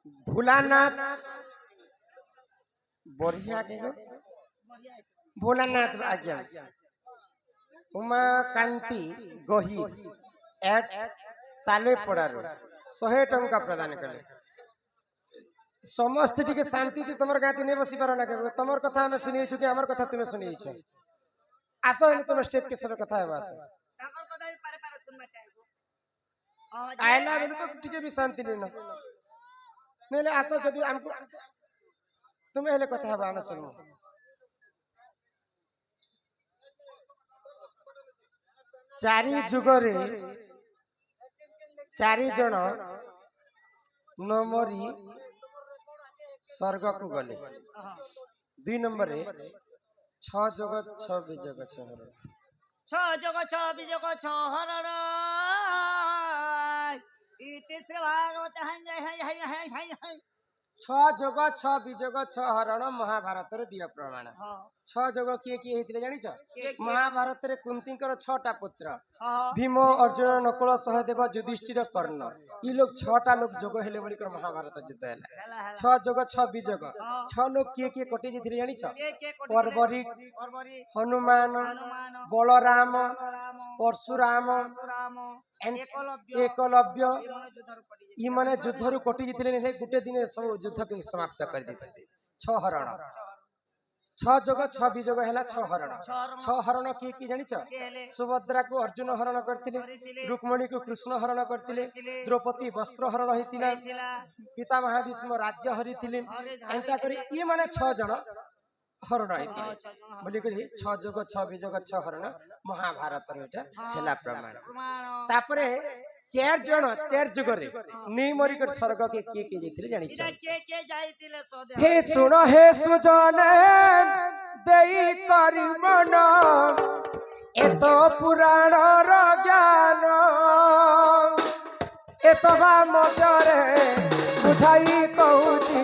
भोलानाथ बढ़िया के भोलानाथ आज्ञा उमाकांति गही एट सालेपड़ार 100 टंका प्रदान कले समस्त टिके शांति थी तुम गाँती नहीं बसी पार ना तुम कथा आम शुणी कि आम कथा तुम्हें शुणी आस तुम स्टेज के सब कथा है आयला बेलू तो टिके भी शांति लेना नहीं आस जदि आमको तुम्हें हेले कथा है आम शुणु चारि जुगरे चारि जन नमरी स्वर्ग को गले 2 नंबर 6 जगत 6 विजग 6 जगत 6 विजग 6 हरण तीसरे भागवत है 6 जगत 6 विजग 6 हरण महाभारत दिय प्रमाण 6 जग किए किए हेतिले जानिछ महाभारत रे कुंतीकर 6टा पुत्र भीम अर्जुन नकुल सहदेव युधिष्ठिर कर्ण ई लोग 6टा लोग जोग हेले बोली कर महाभारत युद्ध हैला 6 जग 6 विजग 6 लोग किए किए कटि जेथिले जानिछ पर्वरी हनुमान बलराम परशुराम एकलव्य ई माने युद्धरु कटि जेथिले ने गुटे दिन सब युद्ध के समाप्त कर देते 6 हरण 6 जग 6 विजग हैला 6 हरण 6 हरण किए की जानिछ सुभद्रा को अर्जुन हरण करथिले रुक्मणी को कृष्ण हरण करथिले द्रौपदी वस्त्र हरण हेतिला पितामह भीष्म राज्य हरिथिले एंता करी ई माने 6 जन हरण हेतिले बोली करी 6 जग 6 विजग 6 हरण महाभारत रे एटा हैला प्रमाण तापरे 4 जन 4 जुगरे नहीं मरी कर स्वर्ग के किए जेथिले जानि छ के जाइतिले सदे हे सुन हे सुजन देई करी मन एतो पुराण र ज्ञान ए सभा मध्यरे बुझाई कहूची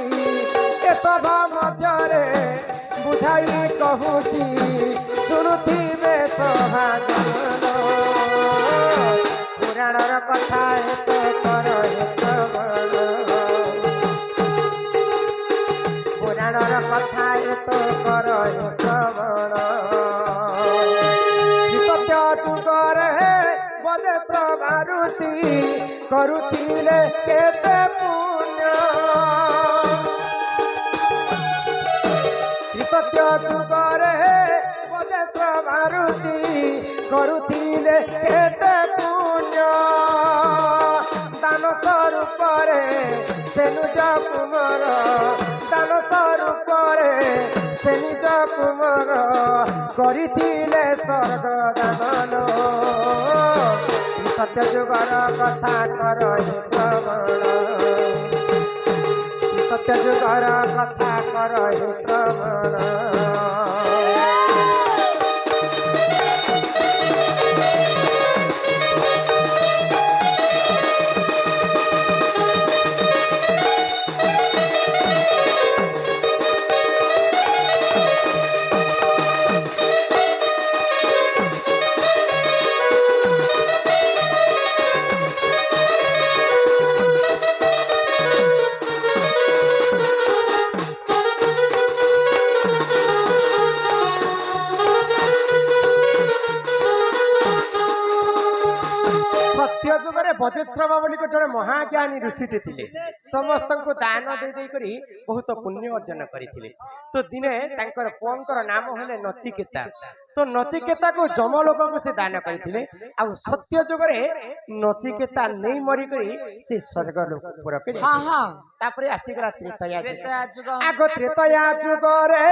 ए सभा मध्यरे बुझाई कहूची सुनुथिबे सभा जन पुराणर कथा तो कर श्रवण पुराणर कथा तो कर श्रवण सत्य जुगरे बजेश्वर मारुषि करुथिले केते पुण्य सत्य जुगरे बजेश्वर मारुषि करुथिले केते दान स्वरूप से निज कुमार दान स्वरूप से निज कुमार करथिले स्वर्ग दान श्री सत्य जुगर कथा कर श्रवण श्री सत्य जुगर कथा कर श्रवण बजेश्वर बोली जड़े महाज्ञानी ऋषिटे थे समस्त को दान दे दे करी बहुत पुण्य अर्जन करते तो दिने पुअर नाम है नचिकेता तो नचिकेता को जमलोक को से दान करते सत्य जुगरे नचिकेता नहीं मरिक से स्वर्ग लोक आसिगला त्रेतया जुग आग त्रेतया जुगरे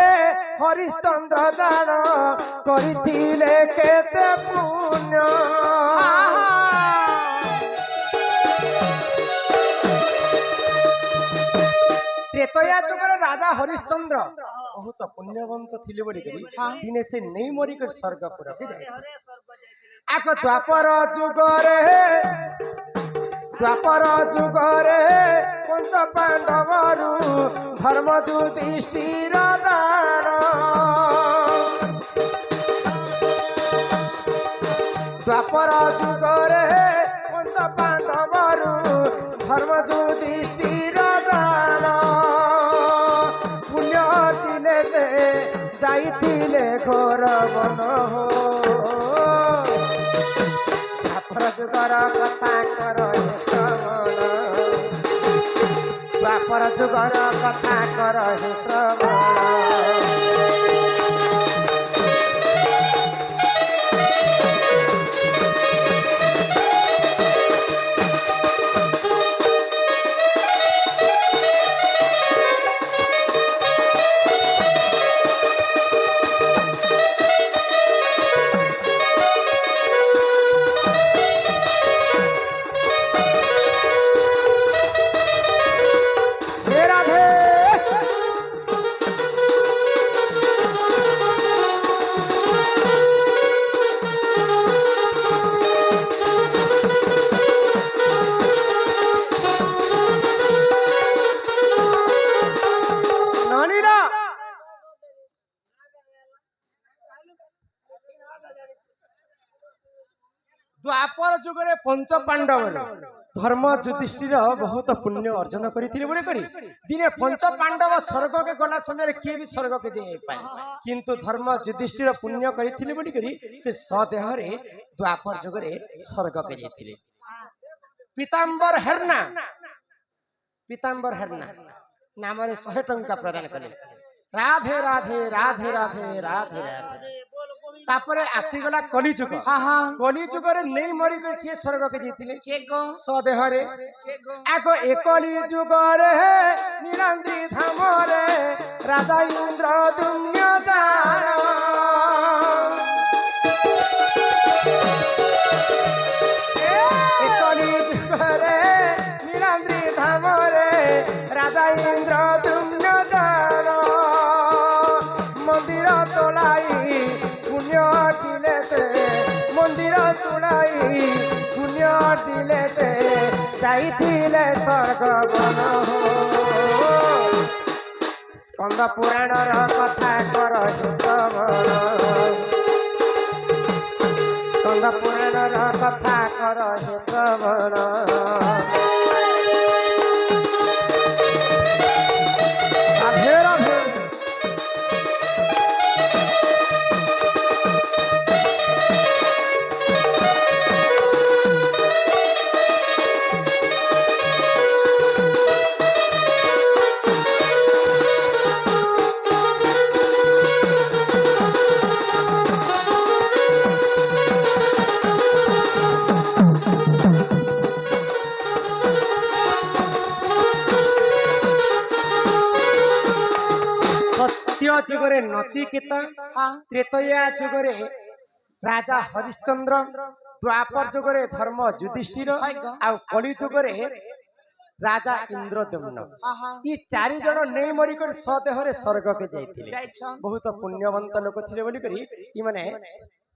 हरिश्चंद्र दान करथिले केते पुण्य त्रेतया जुगर राजा हरिश्चंद्र बहुत पुण्यवंत थिले बोली दिने से नहीं मरिक स्वर्ग पुरक जाए आग द्वापर जुगरे पंच पांडवरु धर्म युधिष्ठिर दान द्वापर जुगरे पंच पांडवरु धर्म युधिष्ठिर दान ঘোর বন হো দ্বাপর যুগর কথা কর হে শ্রবণ দ্বাপর যুগর কথা কর হে শ্রবণ हे राधे नानीरा द्वापर जुगरे पंच पांडव धर्म युधिष्ठिर बहुत पुण्य अर्जन करथिले बोले करी दिने पंच पांडव स्वर्ग के गला समय किए भी स्वर्ग के जाई पाए किंतु धर्म युधिष्ठिर पुण्य करथिले बोली करी से सदेह रे द्वापर जुगरे स्वर्ग के जाइथिले पीतांबर हरना नाम रे 100 टंका प्रदान कले राधे राधे राधे राधे राधे राधे तापरे आसीगला कलिजुग कलिजुग रे नहीं मरी कर किए स्वर्ग के जीतिले के गो सदेह रे के गो आगो ए कलिजुग रे नीलाद्रि धाम रे राजा इंद्र दुम्य दान ए कलिजुग रे नीलाद्रि धाम रे राजा इंद्र दुम्य दान मंदिर तोलाई पुण्य अर्जिले से मंदिर तुड़ाई पुण्य अर्जिले से जाइथिले स्वर्ग बन हो स्कंद पुराण कथा कर श्रवण स्कंद पुराण कथा कर हे श्रवण राधे राधे सत्य जुगरे नचिकेता त्रेतया जुगरे राजा हरिश्चंद्र द्वापर जुगरे धर्म युधिष्ठिर आउ कलि जुगरे राजा इंद्रदम्न ये चारि जन नहीं मरी कर सदेह रे स्वर्ग के जाइथिले बहुत पुण्यवंत लोक थिले बोली करी ई माने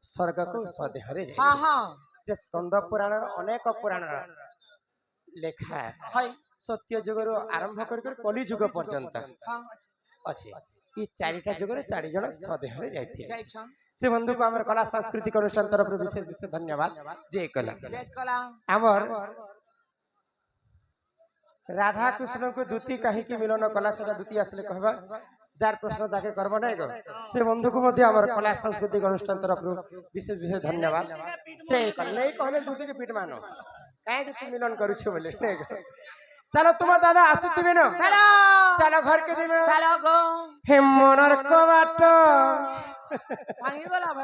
स्वर्ग को सदेह रे जे स्कंद पुराण अनेक पुराण लेखा है सत्य जुगरो आरंभ कर कलि जुग पर्यंत अच्छे ये चारिटा जुगरे चारि जन सदेह रे जाइथिले से बंधु को हमर कला सांस्कृतिक अनुष्ठान तरफ विशेष विशेष धन्यवाद जय कला हमर राधा कृष्ण को दूती कहीं की मिलन कला से दूती आसले कहबा जार प्रश्न ताके करबो नै गो से बंधु को मध्य हमर कला सांस्कृतिक अनुष्ठान तरफ विशेष विशेष धन्यवाद जय कला नहीं कहले दूती के पीठ मानो काहे दूती मिलन करू छ बोले नै गो चलो तुम दादा आसुतिबे न चलो चलो घर के जेमे चलो गो हे मनर को बाट भांगी गला